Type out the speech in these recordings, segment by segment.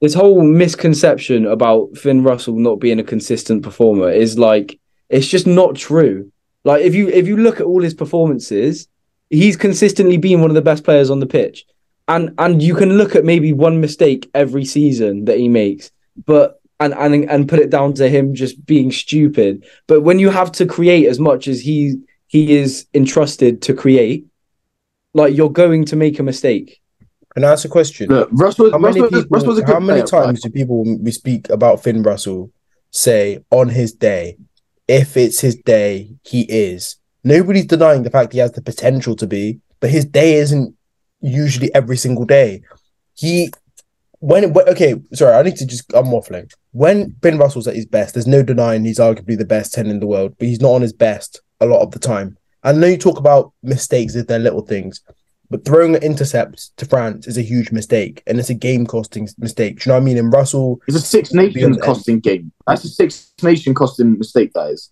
this whole misconception about Finn Russell not being a consistent performer is like it's just not true. Like if you look at all his performances, he's consistently been one of the best players on the pitch. And you can look at maybe one mistake every season that he makes, but and put it down to him just being stupid. But when you have to create as much as he is entrusted to create, like you're going to make a mistake. Can I ask a question? Look, Russell was a good how many player, times do people we speak about Finn Russell say on his day, if it's his day, he is. Nobody's denying the fact he has the potential to be, but his day isn't usually every single day. Okay, sorry, I need to I'm waffling. When Finn Russell's at his best, there's no denying he's arguably the best 10 in the world, but he's not on his best a lot of the time. I know you talk about mistakes if they're little things, but throwing an intercept to France is a huge mistake, and it's a game-costing mistake. Do you know what I mean? And Russell... It's a Six Nations costing game. That's a Six Nation costing mistake, that is.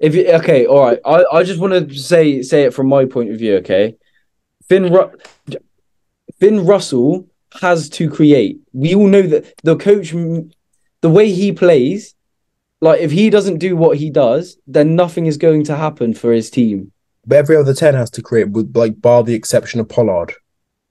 Okay, all right. I just want to say it from my point of view, okay? Finn Russell has to create. We all know that the coach, the way he plays, like if he doesn't do what he does, then nothing is going to happen for his team. But every other 10 has to create, with like bar the exception of Pollard.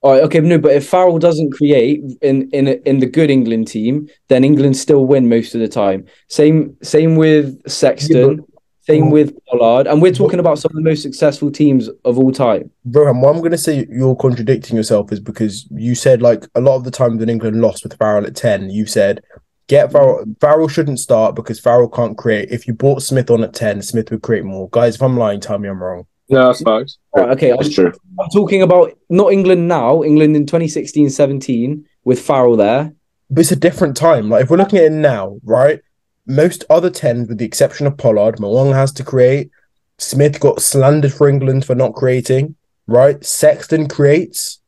All right, okay, no, but if Farrell doesn't create in the good England team, then England still win most of the time. Same with Sexton, same with Pollard, and we're talking about some of the most successful teams of all time. Rohan, what I'm going to say you're contradicting yourself is because you said like a lot of the times when England lost with Farrell at 10, you said get Farrell. Farrell shouldn't start because Farrell can't create. If you brought Smith on at 10, Smith would create more. Guys, if I'm lying, tell me I'm wrong. No, that's facts. Right, okay, that's true. I'm talking about not England now, England in 2016-17 with Farrell there. But it's a different time. Like if we're looking at it now, right? Most other 10s, with the exception of Pollard, Mwang has to create. Smith got slandered for England for not creating, right? Sexton creates.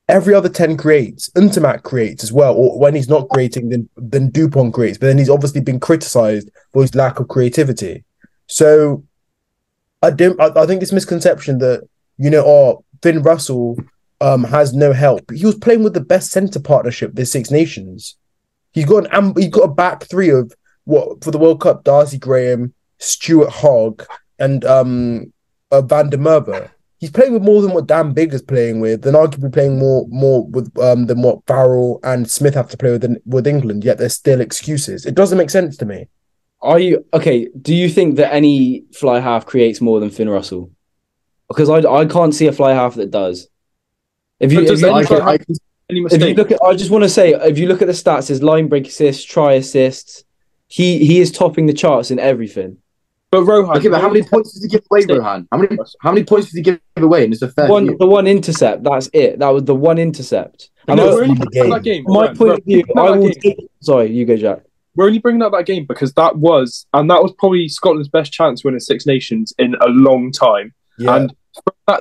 Every other 10 creates. Untermatt creates as well. Or when he's not creating, then Dupont creates. But then he's obviously been criticised for his lack of creativity. So I think this misconception that, Finn Russell has no help. He was playing with the best centre partnership this Six Nations. He's got a back three of what for the World Cup: Darcy Graham, Stuart Hogg, and Van der Merwe. He's playing with more than what Dan Bigg is playing with, and arguably playing more with than what Farrell and Smith have to play with England. Yet there's still excuses. It doesn't make sense to me. Are you okay? Do you think that any fly half creates more than Finn Russell? Because I can't see a fly half that does. If you look at, I just want to say, if you look at the stats, his line break assists, try assists, he is topping the charts in everything. But Rohan, okay, but how many points did he give away, Rohan? How many points did he give away? And it's a fair the one intercept. That's it. That was the one intercept. And that game. My point of view, I will take. Sorry, you go, Jack. We're only bringing up that game because that was probably Scotland's best chance winning Six Nations in a long time. Yeah. And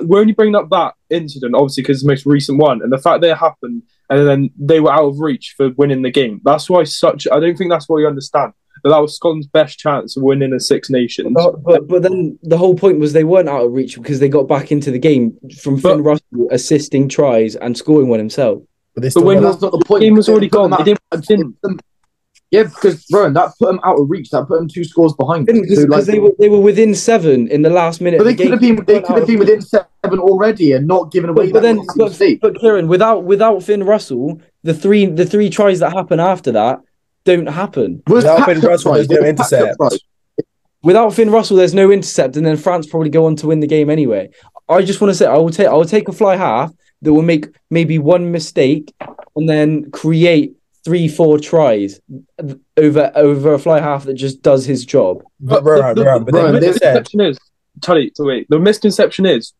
we're only bringing up that incident, obviously, because it's the most recent one. And the fact that it happened and then they were out of reach for winning the game. That's why I don't think that's what you understand. But that was Scotland's best chance of winning a Six Nations. But then the whole point was they weren't out of reach because they got back into the game from Finn Russell assisting tries and scoring one himself. But when that's not the point. The game was already gone. They didn't. Yeah, because Rowan, that put them out of reach. That put them 2 scores behind. Because they were within 7 in the last minute. But they could have been within 7 already and not given away. But Kieran, without Finn Russell, the three tries that happen after that don't happen. Without Finn Russell, there's no intercept. Without Finn Russell, there's no intercept, and then France probably go on to win the game anyway. I just want to say I will take a fly half that will make maybe one mistake and then create 3-4 tries over a fly half that just does his job. The misconception is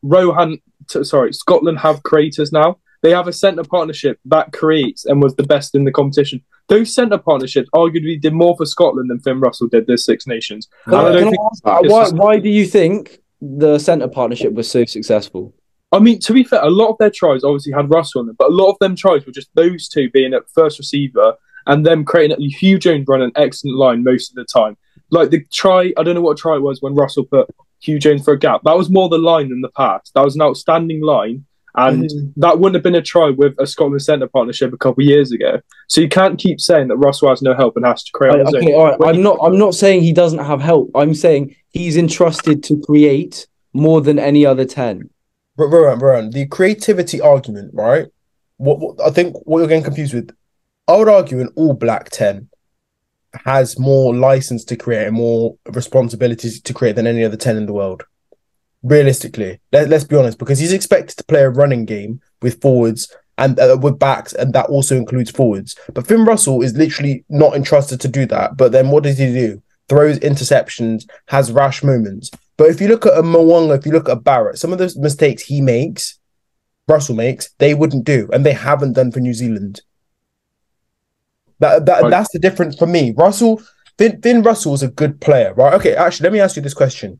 Scotland have creators now. They have a centre partnership that creates and was the best in the competition. Those centre partnerships arguably did more for Scotland than Finn Russell did this Six Nations. Why do you think the centre partnership was so successful? I mean, to be fair, a lot of their tries obviously had Russell on them, but a lot of them tries were just those two being at first receiver and them creating a Hugh Jones run an excellent line most of the time. Like the try, I don't know what try it was when Russell put Hugh Jones for a gap. That was more the line than the pass. That was an outstanding line. And that wouldn't have been a try with a Scotland centre partnership a couple of years ago. So you can't keep saying that Russell has no help and has to create on his own. All right. I'm not saying he doesn't have help. I'm saying he's entrusted to create more than any other 10. Rowan, the creativity argument, right? What I think what you're getting confused with, I would argue an all black 10 has more license to create and more responsibilities to create than any other 10 in the world. Realistically, let's be honest, because he's expected to play a running game with forwards and with backs, and that also includes forwards. But Finn Russell is literally not entrusted to do that. But then what does he do? Throws interceptions, has rash moments. But if you look at a Mwanga, if you look at Barrett, some of those mistakes Russell makes, they wouldn't do, and they haven't done for New Zealand. That's the difference for me. Finn Russell is a good player, right? Okay, actually, let me ask you this question.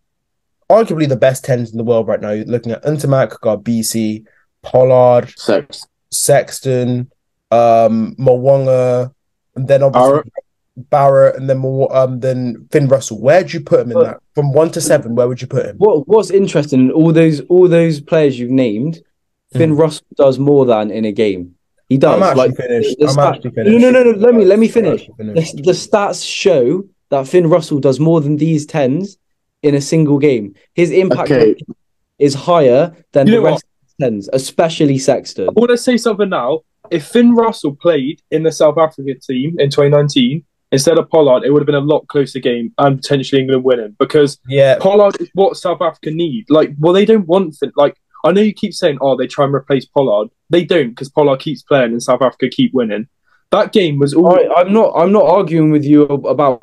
Arguably the best 10s in the world right now. You're looking at Intermac, BC, Pollard, Sexton, Mwanga, and then obviously Barrett, and then Finn Russell. Where do you put him in that? From 1 to 7, where would you put him? What's interesting in all those players you've named, Finn Russell does more than in a game. He does. I'm actually finished. No. Let me finish. The stats show that Finn Russell does more than these 10s in a single game. His impact is higher than the rest of the 10s, especially Sexton. I want to say something now. If Finn Russell played in the South Africa team in 2019 instead of Pollard, it would have been a lot closer game and potentially England winning, because Pollard is what South Africa need. They don't want Finn. I know you keep saying, they try and replace Pollard. They don't, because Pollard keeps playing and South Africa keep winning. That game was all. Right, I'm not arguing with you about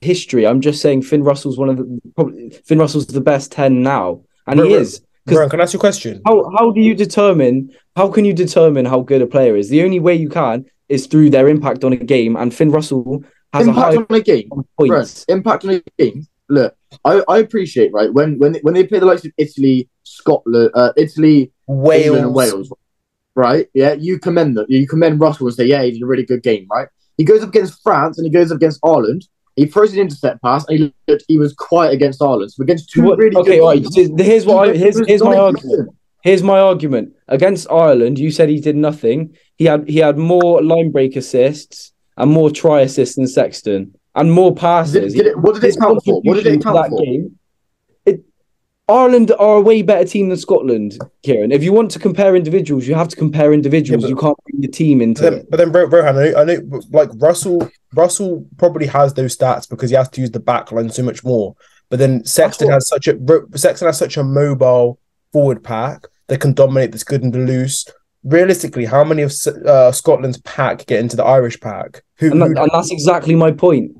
history. I'm just saying Finn Russell's the best 10 now, and he is. Brian, can I ask you a question? How can you determine how good a player is? The only way you can is through their impact on a game, and Finn Russell has impact on a game. Impact on a game. Look, I appreciate, right, when they play the likes of Italy, Scotland, Wales, England and Wales, right? Yeah, you commend them. You commend Russell and say, yeah, he did a really good game, right? He goes up against France and he goes up against Ireland. He throws an intercept pass and he was quiet against Ireland. So against two really good teams, here's my argument. Here's my argument. Against Ireland, you said he did nothing. He had more line break assists and more try assists than Sexton and more passes. What did it count for? What did it count for? Game, Ireland are a way better team than Scotland, Kieran. If you want to compare individuals, you have to compare individuals. You can't bring the team into it. But then, Rohan, I know, like Russell probably has those stats because he has to use the back line so much more. But then Sexton has such a mobile forward pack that can dominate this good and the loose. Realistically, how many of Scotland's pack get into the Irish pack? And that's exactly my point.